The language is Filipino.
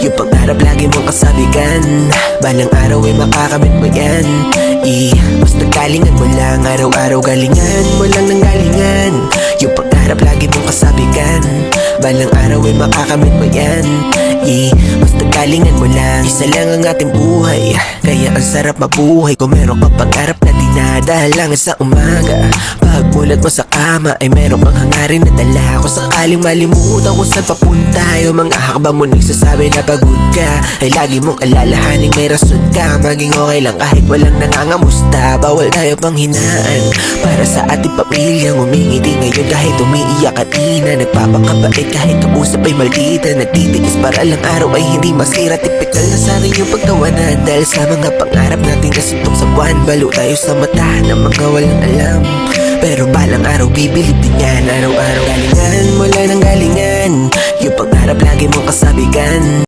Yung pangarap lagi mong kasabikan, balang araw ay makakamit mo yan. Basta galingan mo lang, araw-araw galingan mo lang ng galingan. Yung pangarap lagi mong kasabikan, balang araw ay makakamit mo yan. Basta galingan mo lang, isa lang ang ating buhay, kaya ang sarap mabuhay kung meron kang pangarap na dinadalang sa umaga. Pagmulat mo sa kama ay meron kang hangarin na dala. Kung sakaling malimutan kung saan papunta, yung mga hakbang mo nagsasabi na pagod ka, ay lagi mong alalahaning may rason ka. Maging okay lang kahit walang nangangamusta. Bawal tayo panghinaan para sa ating pamilyang umingiti ngayon kahit umiiyak at ina. Nagpapakabait kahit kausap ay maldita. Nagtitiis para lang araw ay hindi masira. Tipikal na sana yung pagtawanan dahil sa mga pangarap natin kasuntok sa buwan. Balo tayo sa mata ng mga walang alam, pero balang araw bibilib din yan. Araw-araw galingan mo lang ng galingan. Yung pangarap lagi mong kasabikan.